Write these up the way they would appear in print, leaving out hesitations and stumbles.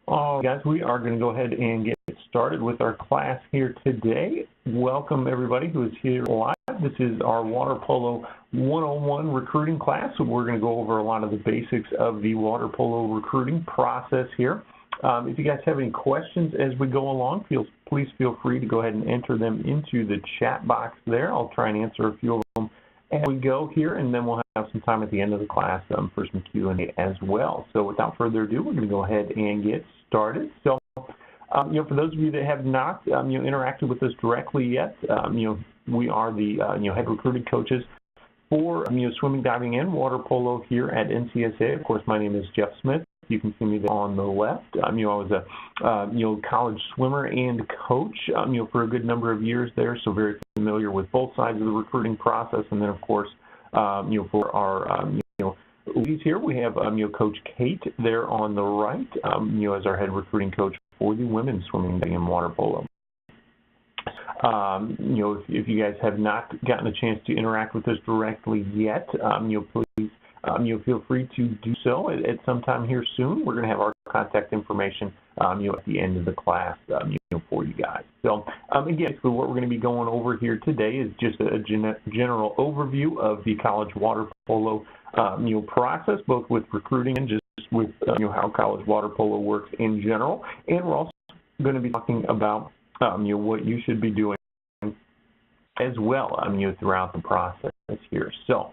Guys, we are going to go ahead and get started with our class here today. Welcome everybody who is here live. This is our Water Polo 101 recruiting class. So we're going to go over a lot of the basics of the water polo recruiting process here. If you guys have any questions as we go along, please feel free to go ahead and enter them into the chat box there. I'll try and answer a few of them as we go here, and then we'll have some time at the end of the class for some Q&A as well. So without further ado, we're going to go ahead and get started. So, for those of you that have not, interacted with us directly yet, we are the, head recruiting coaches for, swimming, diving, and water polo here at NCSA. Of course, my name is Jeff Smith. You can see me there on the left. I was a, college swimmer and coach, for a good number of years there, so very familiar with both sides of the recruiting process. And then, of course, for our, ladies here, we have, Coach Kate there on the right, as our head recruiting coach for the women's swimming, diving, and water polo. If you guys have not gotten a chance to interact with us directly yet, please, feel free to do so at some time here soon. We're going to have our contact information, at the end of the class, for you guys. So, again, so what we're going to be going over here today is just a general overview of the college water polo, process, both with recruiting and just with, how college water polo works in general. And we're also going to be talking about, what you should be doing as well, throughout the process here. So,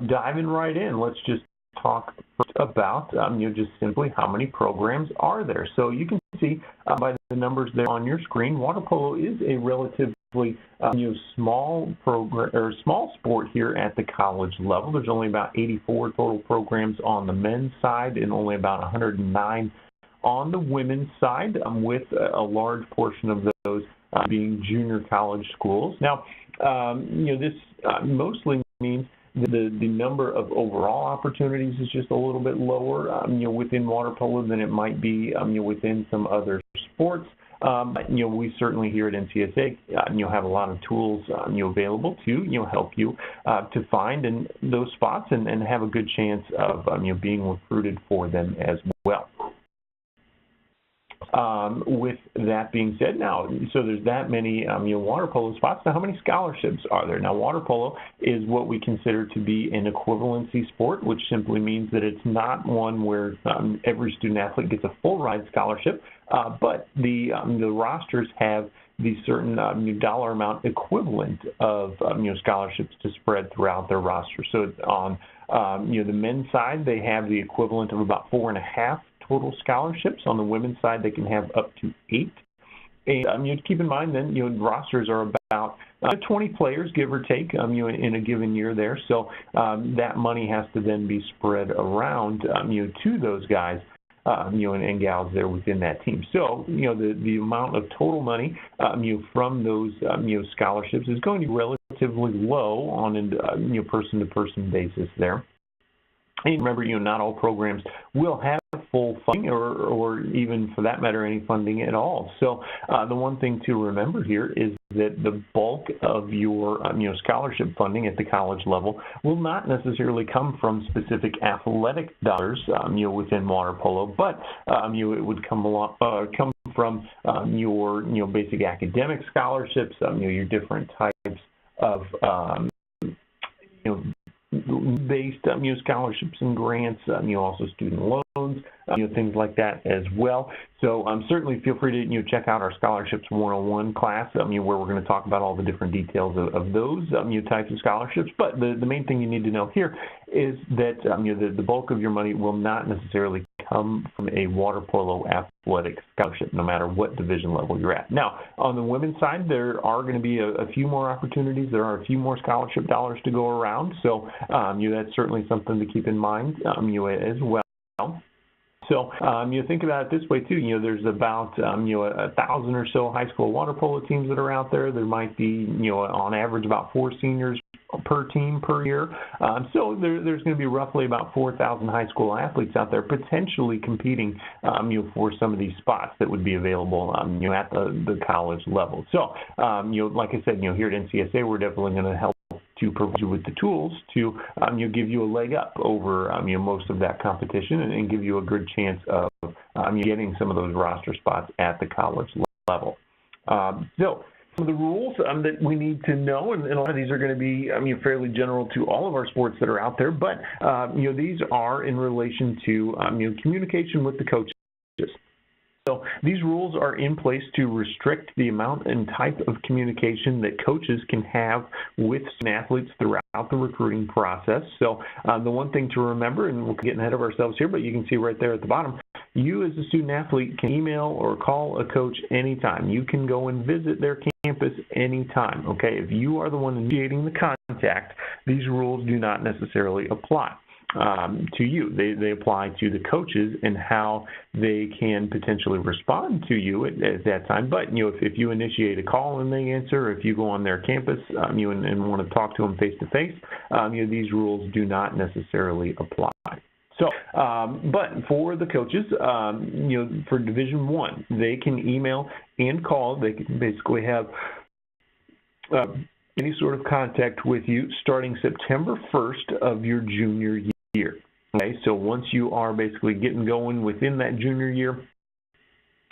diving right in, let's just talk first about, just simply how many programs are there. So you can see by the numbers there on your screen, water polo is a relatively, small program or small sport here at the college level. There's only about 84 total programs on the men's side and only about 109 on the women's side, with a large portion of those being junior college schools. Now, this mostly means the number of overall opportunities is just a little bit lower, within water polo than it might be, within some other sports. But, we certainly here at NCSA, have a lot of tools, available to, help you to find those spots and have a good chance of, being recruited for them as well. With that being said, now, so there's that many water polo spots. Now, how many scholarships are there? Now, water polo is what we consider to be an equivalency sport, which simply means that it's not one where every student athlete gets a full ride scholarship, but the rosters have the certain dollar amount equivalent of scholarships to spread throughout their roster. So on the men's side, they have the equivalent of about 4.5 total scholarships. On the women's side, they can have up to 8. And keep in mind then, rosters are about 20 players, give or take, in a given year there. So that money has to then be spread around, to those guys, and gals there within that team. So, the amount of total money, from those, scholarships is going to be relatively low on a, person-to-person basis there. And remember, not all programs will have full funding or even for that matter any funding at all. So the one thing to remember here is that the bulk of your scholarship funding at the college level will not necessarily come from specific athletic dollars within water polo, but it would come from your basic academic scholarships, your different types of based scholarships and grants, also student loans, things like that as well. So certainly feel free to check out our Scholarships 101 class, where we're going to talk about all the different details of those types of scholarships. But the main thing you need to know here is that the bulk of your money will not necessarily come from a water polo athletic scholarship, no matter what division level you're at. Now, on the women's side, there are going to be a few more opportunities. There are a few more scholarship dollars to go around. So that's certainly something to keep in mind as well. So think about it this way too. There's about 1,000 or so high school water polo teams that are out there. There might be on average about 4 seniors per team per year. So there's going to be roughly about 4,000 high school athletes out there potentially competing for some of these spots that would be available at the college level. So like I said, here at NCSA, we're definitely going to help to provide you with the tools to give you a leg up over most of that competition and give you a good chance of getting some of those roster spots at the college level. So some of the rules that we need to know, and a lot of these are going to be fairly general to all of our sports that are out there, but these are in relation to communication with the coaches. So these rules are in place to restrict the amount and type of communication that coaches can have with athletes throughout the recruiting process. So the one thing to remember, and we're getting ahead of ourselves here, but you can see right there at the bottom, you as a student athlete can email or call a coach anytime. You can go and visit their campus anytime, okay? If you are the one initiating the contact, these rules do not necessarily apply to you. They apply to the coaches and how they can potentially respond to you at that time. But if you initiate a call and they answer, if you go on their campus and want to talk to them face to face, these rules do not necessarily apply. So, but for the coaches, for Division I, they can email and call. They can basically have any sort of contact with you starting September 1st of your junior year. Okay, so once you are basically getting going within that junior year,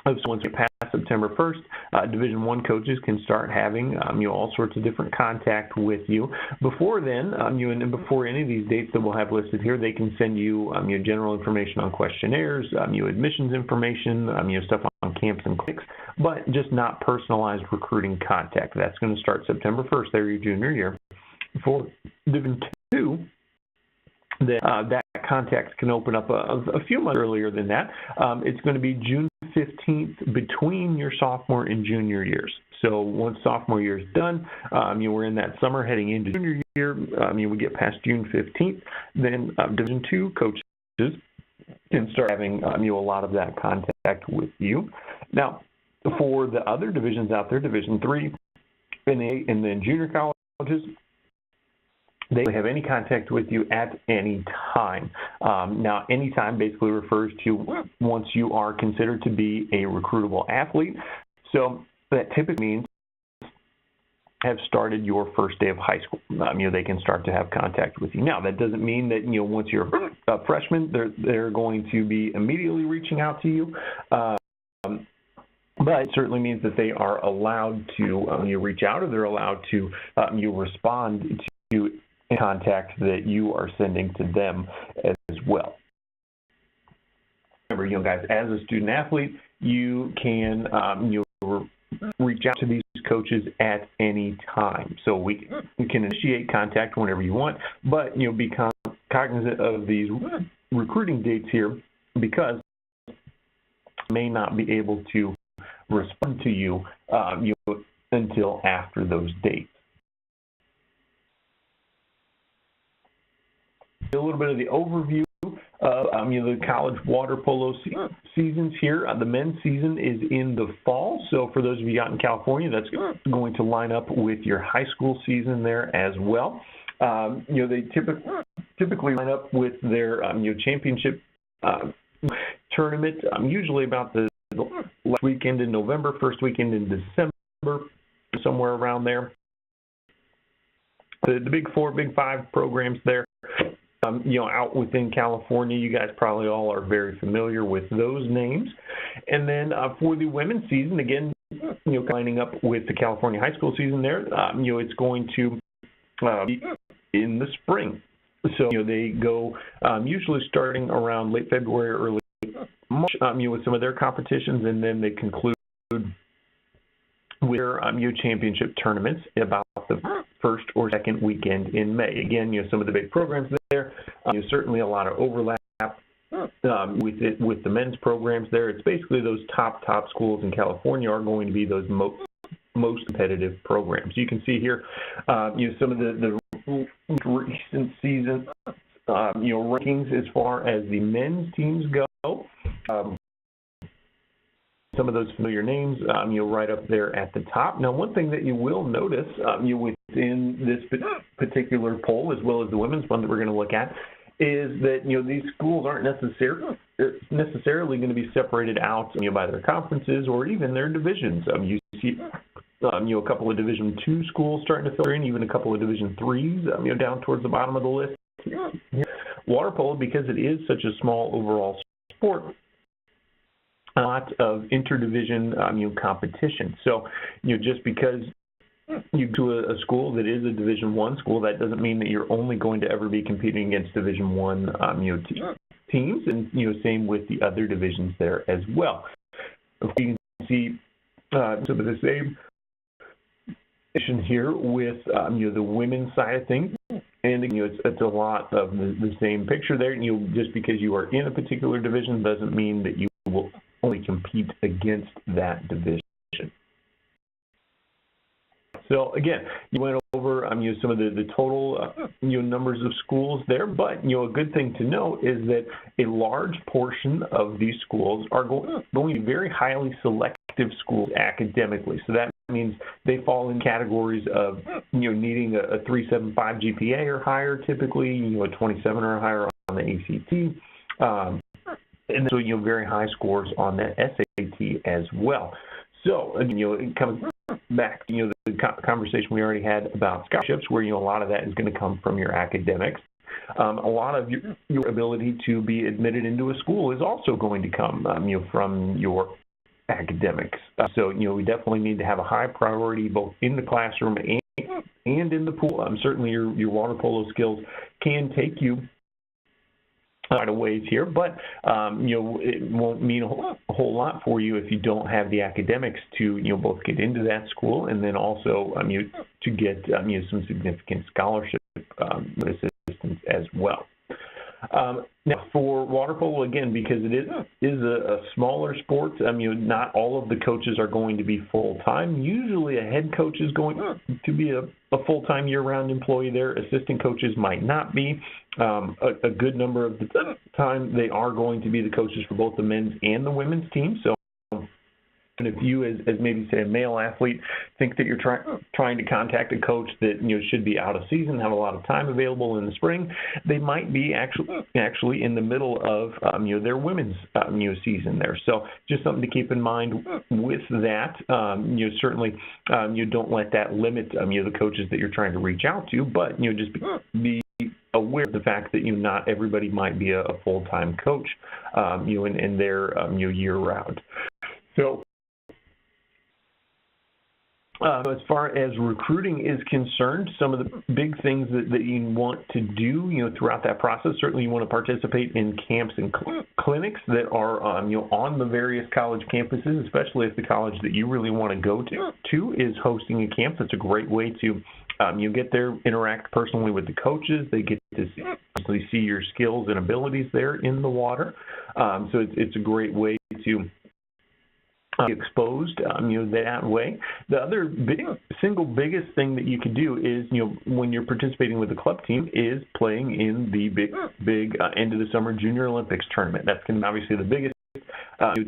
so once you pass September 1st, Division I coaches can start having all sorts of different contact with you. Before then, and before any of these dates that we'll have listed here, they can send you general information on questionnaires, admissions information, stuff on camps and clinics, but just not personalized recruiting contact. That's going to start September 1st, there your junior year. For Division II, that contact can open up a few months earlier than that. It's going to be June 15th between your sophomore and junior years. So once sophomore year is done, we're in that summer heading into junior year. We get past June 15th, then Division II coaches can start having a lot of that contact with you. Now, for the other divisions out there, Division III and then junior colleges, they have any contact with you at any time. Now, any time basically refers to once you are considered to be a recruitable athlete. So that typically means have started your first day of high school. They can start to have contact with you. Now, that doesn't mean that once you're a freshman, they're going to be immediately reaching out to you. But it certainly means that they are allowed to reach out, or they're allowed to respond to contact that you are sending to them as well. Remember, guys, as a student athlete, you can reach out to these coaches at any time. So we can initiate contact whenever you want, but be cognizant of these recruiting dates here, because may not be able to respond to you until after those dates. A little bit of the overview of the college water polo seasons here. The men's season is in the fall, so for those of you out in California, that's going to line up with your high school season there as well. They typically line up with their championship tournament, usually about the last weekend in November, first weekend in December, somewhere around there. The Big Four, Big Five programs there. Out within California, you guys probably all are very familiar with those names. And then for the women's season, again, lining up with the California high school season there, it's going to be in the spring. So, they go usually starting around late February, early March, with some of their competitions, and then they conclude with their championship tournaments about the first or second weekend in May. Again, some of the big programs there. Certainly a lot of overlap with the men's programs there. It's basically those top schools in California are going to be those most competitive programs. You can see here, some of the recent season, rankings as far as the men's teams go. Some of those familiar names, right up there at the top. Now, one thing that you will notice within this particular poll, as well as the women's one that we're going to look at, is that these schools aren't necessarily going to be separated out by their conferences or even their divisions. You see a couple of Division II schools starting to filter in, even a couple of Division IIIs, down towards the bottom of the list. Water polo, because it is such a small overall sport, a lot of interdivision competition. So, just because you do a school that is a Division I school, that doesn't mean that you're only going to ever be competing against Division I teams, and same with the other divisions there as well. You can see some of the same here with the women's side of things, and it's a lot of the same picture there. Just because you are in a particular division doesn't mean that you will only compete against that division. So again, you went over some of the total numbers of schools there, but a good thing to know is that a large portion of these schools are going to be very highly selective schools academically. So that means they fall in categories of needing a 3.75 GPA or higher, typically a 27 or higher on the ACT, and so very high scores on the SAT as well. So it comes back to the conversation we already had about scholarships, where a lot of that is going to come from your academics. A lot of your ability to be admitted into a school is also going to come from your academics. So we definitely need to have a high priority both in the classroom and in the pool. Certainly your water polo skills can take you quite a ways here, but it won't mean a whole lot for you if you don't have the academics to both get into that school and then also to get some significant scholarship assistance as well. Now for water polo, again, because it is a smaller sport, not all of the coaches are going to be full-time. Usually a head coach is going to be a full-time year-round employee there. Assistant coaches might not be. A good number of the time they are going to be the coaches for both the men's and the women's team. So and if you, as maybe say a male athlete, think that you're trying to contact a coach that should be out of season, have a lot of time available in the spring, they might be actually in the middle of their women's season there. So just something to keep in mind with that. Certainly you don't let that limit the coaches that you're trying to reach out to, but just be aware of the fact that not everybody might be a full-time coach in their year-round. So as far as recruiting is concerned, some of the big things that you want to do, throughout that process, certainly you want to participate in camps and clinics that are, on the various college campuses, especially if the college that you really want to go to is hosting a camp. That's a great way to, get there, interact personally with the coaches. They get to see your skills and abilities there in the water. So it's a great way to exposed that way. The other single biggest thing that you can do is when you're participating with the club team is playing in the big end of the summer Junior Olympics tournament. That's going to be obviously the biggest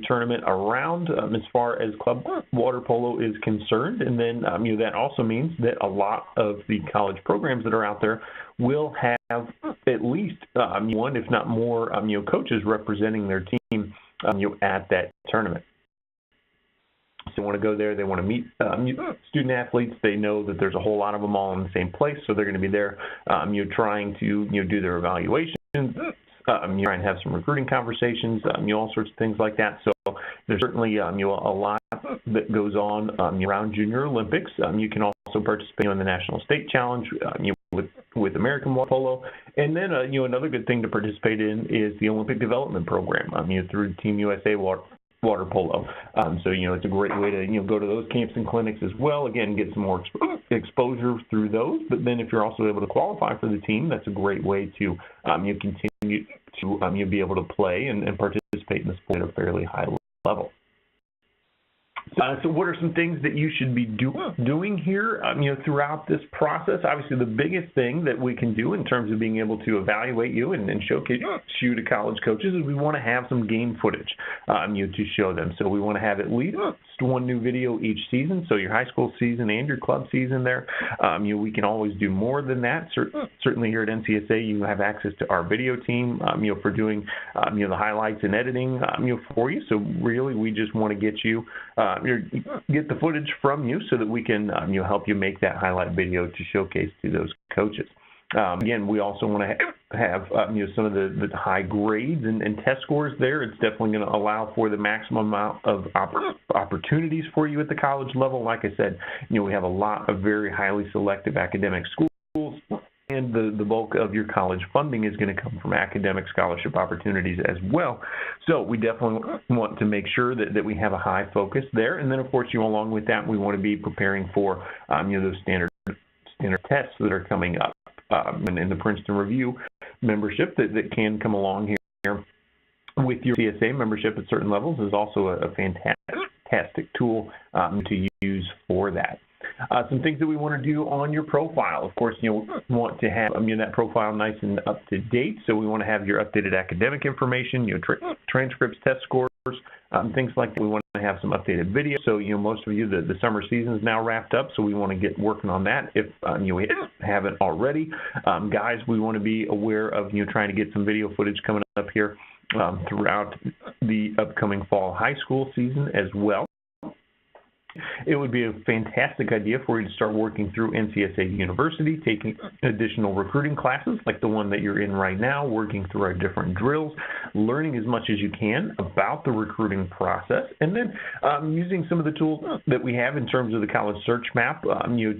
tournament around as far as club water polo is concerned, and then that also means that a lot of the college programs that are out there will have at least one, if not more, coaches representing their team at that tournament. So they want to go there, they want to meet student athletes. They know that there's a whole lot of them all in the same place, so they're going to be there trying to do their evaluations, trying to have some recruiting conversations, all sorts of things like that. So there's certainly a lot that goes on around Junior Olympics. You can also participate in the National State Challenge with American Water Polo. And then another good thing to participate in is the Olympic Development Program through Team USA Water Polo. So it's a great way to go to those camps and clinics as well. Again, get some more exposure through those. But then if you're also able to qualify for the team, that's a great way to continue to be able to play and participate in the sport at a fairly high level. So what are some things that you should be doing here throughout this process? Obviously, the biggest thing that we can do in terms of being able to evaluate you and showcase you to college coaches is we want to have some game footage to show them. So we want to have at least one new video each season, so your high school season and your club season there. We can always do more than that. Certainly here at NCSA, you have access to our video team for doing the highlights and editing for you. So really, we just want to get you get the footage from you so that we can help you make that highlight video to showcase to those coaches. Again, we also want to have some of the high grades and test scores there. It's definitely going to allow for the maximum amount of opportunities for you at the college level. Like I said, we have a lot of very highly selective academic schools, and the bulk of your college funding is going to come from academic scholarship opportunities as well. So we definitely want to make sure that we have a high focus there. And then, of course, along with that, we want to be preparing for those standard tests that are coming up. And the Princeton Review membership that can come along here with your CSA membership at certain levels is also a fantastic tool to use for that. Some things that we want to do on your profile. Of course, we want to have that profile nice and up to date. So we want to have your updated academic information, transcripts, test scores, things like that. We want to have some updated videos. So most of you, the summer season is now wrapped up, so we want to get working on that if you haven't already. Guys, we want to be aware of trying to get some video footage coming up here throughout the upcoming fall high school season as well. It would be a fantastic idea for you to start working through NCSA University, taking additional recruiting classes like the one that you're in right now, working through our different drills, learning as much as you can about the recruiting process, and then using some of the tools that we have in terms of the college search map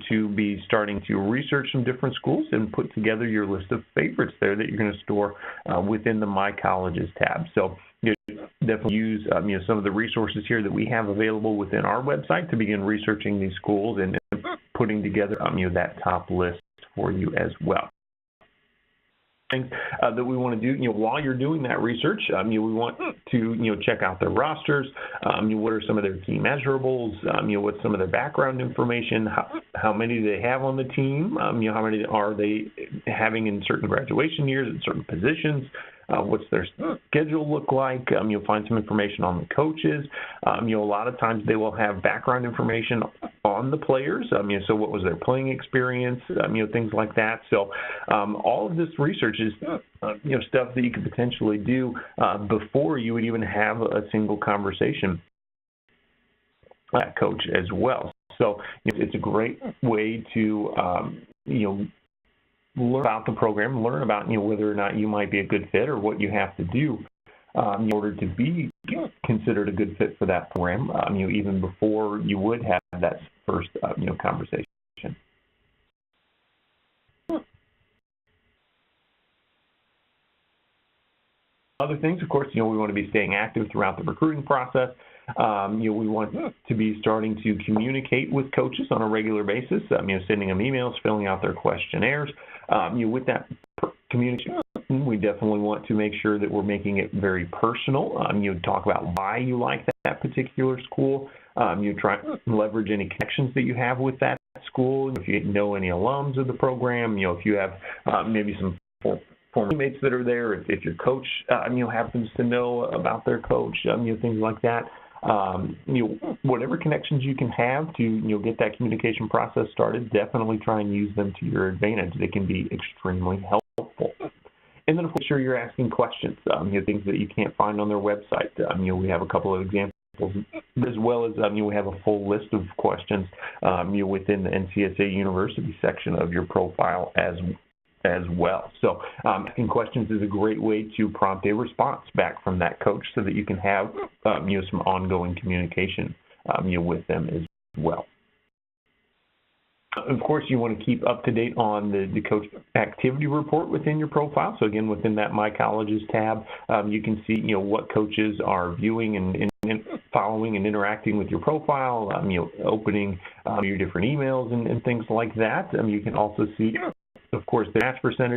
to be starting to research some different schools and put together your list of favorites there that you're going to store within the My Colleges tab. So definitely use some of the resources here that we have available within our website to begin researching these schools and putting together that top list for you as well. Things that we want to do, while you're doing that research, we want to check out their rosters. What are some of their key measurables? What's some of their background information? How many do they have on the team? How many are they having in certain graduation years in certain positions? What's their schedule look like? You'll find some information on the coaches. A lot of times they will have background information on the players. So what was their playing experience? Things like that. So all of this research is stuff that you could potentially do before you would even have a single conversation with that coach as well. So it's a great way to learn about the program, learn about whether or not you might be a good fit or what you have to do in order to be considered a good fit for that program, even before you would have that first conversation. Other things, of course, we want to be staying active throughout the recruiting process. We want to be starting to communicate with coaches on a regular basis, sending them emails, filling out their questionnaires. With that communication, we definitely want to make sure that we're making it very personal. Talk about why you like that particular school. You try to leverage any connections that you have with that school. If you know any alums of the program, if you have maybe some former teammates that are there, if your coach happens to know about their coach, things like that. Whatever connections you can have to get that communication process started, definitely try and use them to your advantage. They can be extremely helpful. And then, of course, sure, you're asking questions, things that you can't find on their website. We have a couple of examples, as well as we have a full list of questions within the NCSA University section of your profile as well. So asking questions is a great way to prompt a response back from that coach so that you can have some ongoing communication with them as well. Of course, you want to keep up to date on the coach activity report within your profile. So again, within that My Colleges tab, you can see what coaches are viewing and following and interacting with your profile, opening your different emails and things like that. You can also see, of course, the match percentages,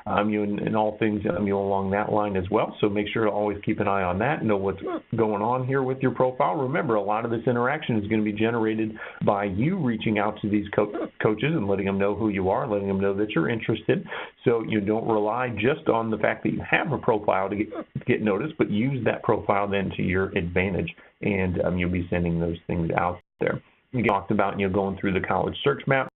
and all things along that line as well. So make sure to always keep an eye on that, know what's going on here with your profile. Remember, a lot of this interaction is going to be generated by you reaching out to these coaches and letting them know who you are, letting them know that you're interested. So you don't rely just on the fact that you have a profile to get noticed, but use that profile then to your advantage, and you'll be sending those things out there. We talked about going through the college search map,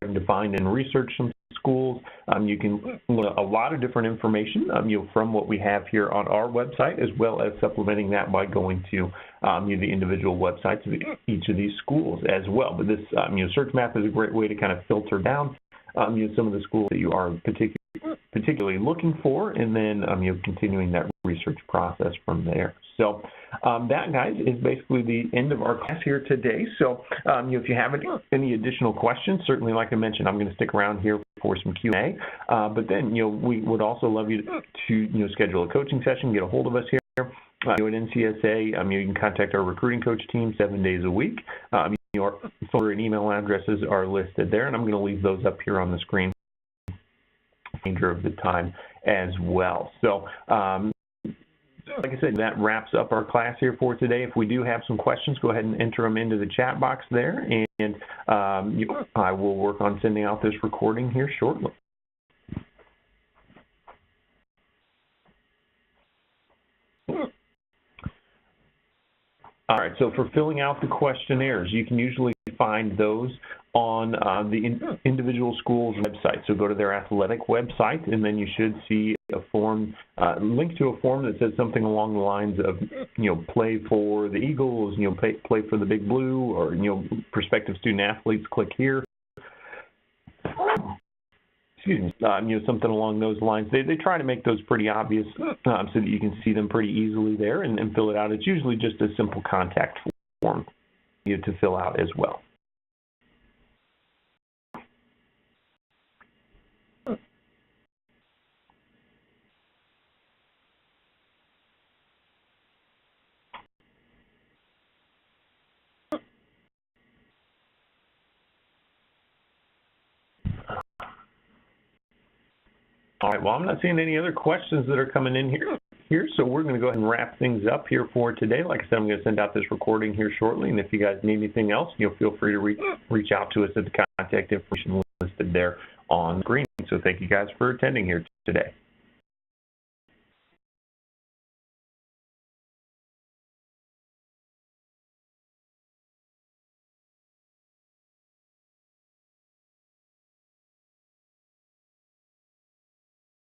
to find and research some schools. You can learn a lot of different information from what we have here on our website, as well as supplementing that by going to the individual websites of each of these schools as well. But this search map is a great way to kind of filter down some of the schools that you are particularly looking for, and then continuing that research process from there. So that, guys, is basically the end of our class here today. So if you have any additional questions, certainly, like I mentioned, I'm going to stick around here for some Q&A. But then, we would also love you to schedule a coaching session, get a hold of us here. At NCSA, you can contact our recruiting coach team 7 days a week. Your phone and email addresses are listed there, and I'm going to leave those up here on the screen of the time as well. So like I said, that wraps up our class here for today. If we do have some questions, go ahead and enter them into the chat box there, and I will work on sending out this recording here shortly. All right, so for filling out the questionnaires, you can usually find those on the individual school's website. So go to their athletic website, and then you should see a form, link to a form that says something along the lines of, play for the Eagles, play for the Big Blue, or, prospective student athletes, click here. Excuse me, something along those lines. They try to make those pretty obvious so that you can see them pretty easily there and fill it out. It's usually just a simple contact form to fill out as well. All right, well, I'm not seeing any other questions that are coming in here, so we're going to go ahead and wrap things up here for today. Like I said, I'm going to send out this recording here shortly, and if you guys need anything else, feel free to reach out to us at the contact information listed there on screen. So thank you guys for attending here today.